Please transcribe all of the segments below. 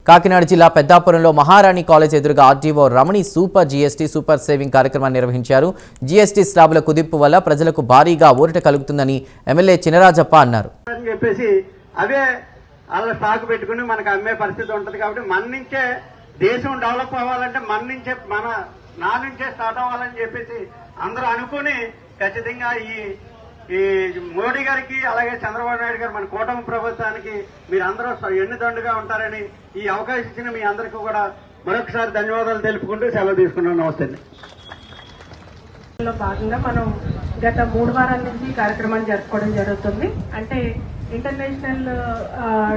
కాకినాడ జిల్లా పెద్దాపురంలో మహారాణి కాలేజ్ ఎదురుగా ఆర్టీఓ రమణి సూపర్ జీఎస్టీ సూపర్ సేవింగ్ కార్యక్రమాన్ని నిర్వహించారు. జీఎస్టీ స్లాబుల కుదింపు వల్ల ప్రజలకు భారీగా ఊరట కలుగుతుందని ఎమ్మెల్యే చినరాజప్ప అన్నారు. అవే అలా స్టాక్ పెట్టుకుని మనకు అమ్మే పరిస్థితి ఉంటుంది. కాబట్టి మన నుంచే దేశం డెవలప్ అవ్వాలంటే మన నుంచే స్టార్ట్ అవ్వాలని చెప్పేసి అందరూ అనుకుని ఖచ్చితంగా ఈ మోడీ గారికి అలాగే చంద్రబాబు నాయుడు గారు మన కూటమి ప్రభుత్వానికి మీరందరూ ఎన్నిదండుగా ఉంటారని ఈ అవకాశం ఇచ్చిన మీ అందరికీ కూడా మరొకసారి ధన్యవాదాలు తెలుపుకుంటూ సెలవు తీసుకున్నాను. నమస్తే. భాగంగా మనం గత 3 వారాల నుంచి ఈ కార్యక్రమాన్ని జరుపుకోవడం జరుగుతుంది. అంటే ఇంటర్నేషనల్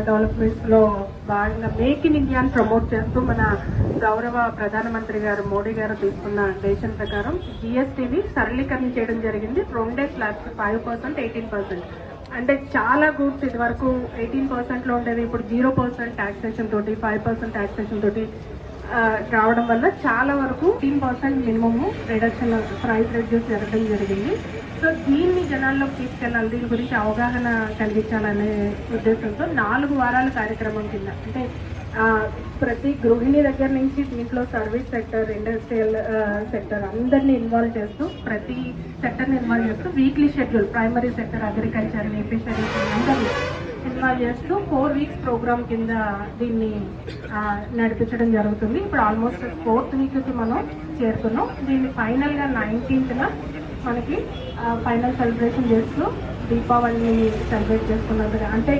డెవలప్మెంట్స్ లో భాగంగా మేక్ ఇన్ ఇండియాను ప్రమోట్ చేస్తూ మన గౌరవ ప్రధానమంత్రి గారు మోడీ గారు తీసుకున్న డెసిషన్ ప్రకారం జీఎస్టీని సరళీకరణ చేయడం జరిగింది. 2 స్లాబ్స్ 5%, 18%. అంటే చాలా గూడ్స్ ఇది వరకు 18% లో ఉండేది, ఇప్పుడు 0% టాక్సేషన్ తోటి 5% టాక్సేషన్ తోటి రావడం వల్ల చాలా వరకు 18% మినిమమ్ రిడక్షన్ ప్రైస్ రెడ్యూస్ జరగడం జరిగింది. సో దీన్ని జనాల్లోకి తీసుకెళ్లాలి, దీని గురించి అవగాహన కలిగించాలనే ఉద్దేశంతో 4 వారాల కార్యక్రమం కింద అంటే ప్రతి గృహిణి దగ్గర నుంచి దీంట్లో సర్వీస్ సెక్టర్, ఇండస్ట్రియల్ సెక్టర్ అందరినీ ఇన్వాల్వ్ చేస్తూ ప్రతి సెక్టర్ని ఇన్వాల్వ్ చేస్తూ weekly schedule primary sector, agriculture, fisheries అందరినీ ఇన్వాల్వ్ చేస్తూ 4 వీక్స్ ప్రోగ్రామ్ కింద దీన్ని నడిపించడం జరుగుతుంది. ఇప్పుడు ఆల్మోస్ట్ 4th వీక్కి మనం చేరుకున్నాం. దీన్ని ఫైనల్ గా 19th మనకి ఫైనల్ సెలబ్రేషన్ చేస్తూ దీపావళిని సెలబ్రేట్ చేసుకున్నట్టుగా. అంటే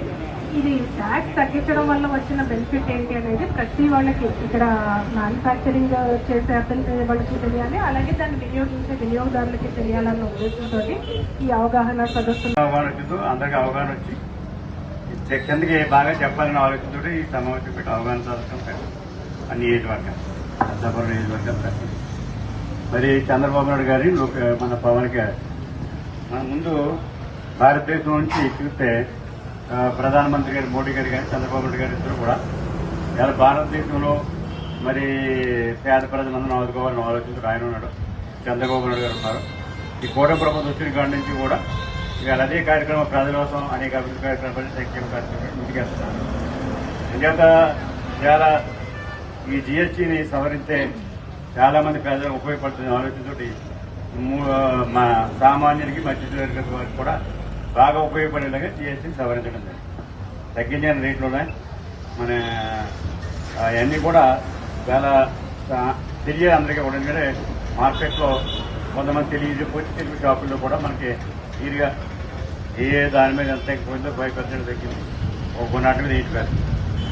ఇది ట్యాక్స్ తగ్గించడం వల్ల వచ్చిన బెనిఫిట్ ఏంటి అనేది ప్రతి వాళ్ళకి ఇక్కడ మ్యానుఫ్యాక్చరింగ్ చేసే వాళ్ళకి తెలియాలి, అలాగే దాన్ని వినియోగించే వినియోగదారులకి తెలియాలన్న ఉద్దేశంతో ఈ అవగాహన సదస్సు అందరికీ అవగాహన వచ్చి కిందకి బాగా చెప్పాలని ఆలోచనతో ఈ సమావేశం పెట్టి అవగాహన సదస్సు అన్ని నియోజకవర్గం మరి చంద్రబాబు నాయుడు గారి మన పవన్ గారు మన ముందు భారతదేశం నుంచి చూస్తే ప్రధానమంత్రి గారు మోడీ గారు కానీ చంద్రబాబు నాయుడు గారు ఇద్దరు కూడా ఇలా భారతదేశంలో మరి పేద ప్రజలందరూ ఆదుకోవాలని ఆలోచించి ఆయన ఉన్నాడు, చంద్రబాబు నాయుడు గారు ఉన్నారు. ఈ కూటమి ప్రభుత్వం వచ్చిన కాడి నుంచి కూడా ఇవాళ అదే కార్యక్రమం ప్రజల కోసం అనేక అభివృద్ధి కార్యక్రమాలు, సంక్షేమ కార్యక్రమాలు ముందుకేస్తున్నారు. అంచేత చాలా ఈ జీఎస్టీని సవరిస్తే చాలా మంది ప్రజలకు ఉపయోగపడుతున్న ఆలోచనతోటి మా సామాన్యులకి మధ్యతరగతి వారికి కూడా బాగా ఉపయోగపడేలాగా జీఎస్టీని సవరించడం జరిగింది. తగ్గించిన రేట్లు ఉన్నాయి. మన అవన్నీ కూడా చాలా తెలియదు అందరికీ కూడా. ఎందుకంటే మార్కెట్లో కొంతమంది తెలియకపోతే తెలుగు షాపుల్లో కూడా మనకి క్లియర్గా ఏ దాని మీద ఎంత ఎక్కువైందో 5% తగ్గింది, కొన్నాటి మీద 8%.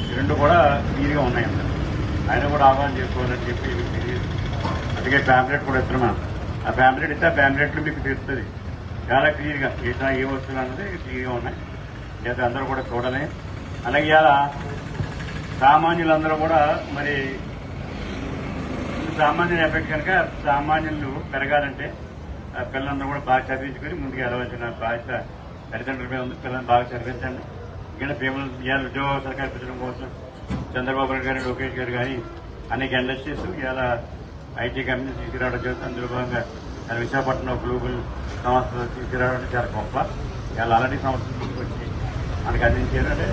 ఈ రెండు కూడా క్లియర్గా ఉన్నాయి. ఆయన కూడా ఆహ్వానం చేసుకోవాలని చెప్పి అందుకే ప్యాంప్లెట్ కూడా ఇస్తున్నాం. ఆ ప్యాంప్లెట్ ఇస్తే ఆ ప్యాంప్లెట్లు మీకు తెలుస్తుంది చాలా క్లియర్గా ఏ వస్తువులు అన్నది క్లియర్గా ఉన్నాయి. లేదా అందరూ కూడా చూడాలి. అలాగే ఇలా సామాన్యులందరూ కూడా మరి సామాన్యుల ఎఫెక్ట్ కనుక సామాన్యులు పెరగాలంటే పిల్లలందరూ కూడా బాగా చదివించుకొని ముందుకు వెళ్ళవలసిన బాధ్యత తల్లిదండ్రుల మీద ఉంది. పిల్లల్ని బాగా చదివించండి. ఇంకా ఇవాళ ఉద్యోగాలు కల్పించడం కోసం చంద్రబాబు నాయుడు గారు, లోకేష్ గారు కానీ అనేక ఇండస్ట్రీస్ ఇవాళ ఐటీ కంపెనీస్ తీసుకురావడం జరుగుతుంది. అందులో భాగంగా విశాఖపట్నంలో గ్లోబల్ సంస్థలు తీసుకురావడం చాలా గొప్ప. ఇవాళ అలాంటి సంస్థలు తీసుకొచ్చి మనకు అందించారు. అంటే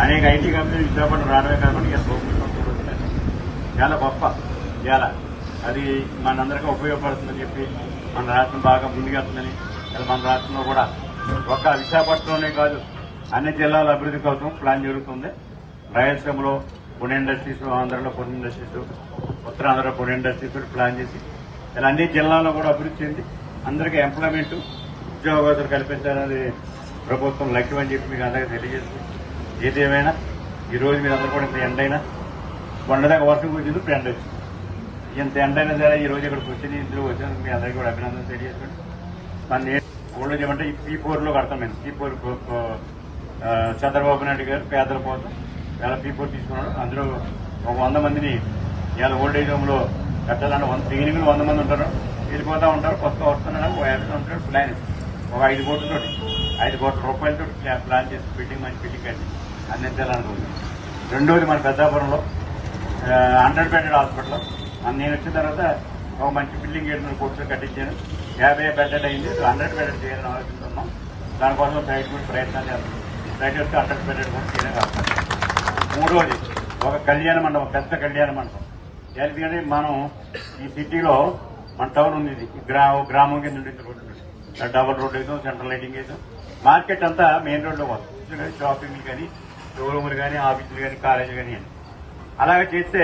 అనేక ఐటీ కంపెనీలు విశాఖపట్నం రావడమే కాకుండా ఇవాళ గ్లోబల్ సంస్థలు వస్తున్నాయి. చాలా గొప్ప. ఇవాళ అది మనందరికీ ఉపయోగపడుతుందని చెప్పి మన రాష్ట్రం బాగా ముందుకెళ్తుందని మన రాష్ట్రంలో కూడా ఒక్క విశాఖపట్నంలోనే కాదు అన్ని జిల్లాల అభివృద్ధి కోసం ప్లాన్ జరుగుతుంది. రాయలసీమలో కొన్ని ఇండస్ట్రీస్, ఆంధ్రలో కొన్ని ఇండస్ట్రీస్, ఉత్తరాంధ్రలో కొన్ని ఇండస్ట్రీస్ ప్లాన్ చేసి ఇలా అన్ని జిల్లాల్లో కూడా అభివృద్ధి చెంది అందరికీ ఎంప్లాయ్మెంట్, ఉద్యోగాలు కల్పించాలనేది ప్రభుత్వం లక్ష్యం అని చెప్పి మీకు అందరికీ తెలియజేస్తుంది. ఏదేమైనా ఈ రోజు మీరు అందరూ కూడా ఇంత ఎండైనా కొండదాకా వర్షం కూర్చుంది, ఇప్పుడు ఎండ వచ్చింది. ఇంత ఎండైనా సరే ఈ రోజు ఇక్కడికి వచ్చింది, ఇందులో వచ్చినందుకు మీ అందరికీ కూడా అభినందన తెలియజేసుకోండి. మన ఓల్డ్ ఏజ్ అంటే ఈ P4లో కడతాం. మేము P4 చంద్రబాబు నాయుడు గారు పేదల కోసం ఇలా P4 తీసుకున్నాడు. అందులో ఒక 100 మందిని ఇలా ఓల్డ్ ఏజ్ హోమ్లో కట్టాలంటే బిగినింగ్ 100 మంది ఉంటారు, వెళ్ళిపోతూ ఉంటారు, కొత్త వస్తున్నాడు. 50 ఉంటాడు ప్లాన్ ఒక 5 కోట్లతోటి 5 కోట్ల రూపాయలతో ప్లాన్ చేసి బిల్డింగ్, మంచి బిల్డింగ్ కట్టి అందించాలనుకుంది. రెండోది మన పెద్దాపురంలో 100 బెడెడ్ హాస్పిటల్ నేను వచ్చిన తర్వాత ఒక మంచి బిల్డింగ్ 700 కోట్లు కట్టించాను. 50 బెడెడ్ అయింది, 100 బెడెడ్ చేయాలని ఆలోచిస్తున్నాం. దానికోసం సైట్ కూడా ప్రయత్నాలు చేస్తాం. సైట్ వస్తే 100 బెడెడ్ కూడా చేయడం కాదు. మూడోది ఒక కళ్యాణ మండపం, పెద్ద కళ్యాణ మండపం. ఎందుకంటే మనం ఈ సిటీలో మన టౌన్ ఉంది, ఇది గ్రామం కింద ఉంటుంది రోడ్డు, డబుల్ రోడ్ వేసాం, సెంట్రల్ లైటింగ్ వేసాం. మార్కెట్ అంతా మెయిన్ రోడ్లో వస్తుంది, షాపింగ్లు కానీ, షోరూములు కానీ, ఆఫీసులు కానీ, కాలేజీలు కానీ. అలాగే చేస్తే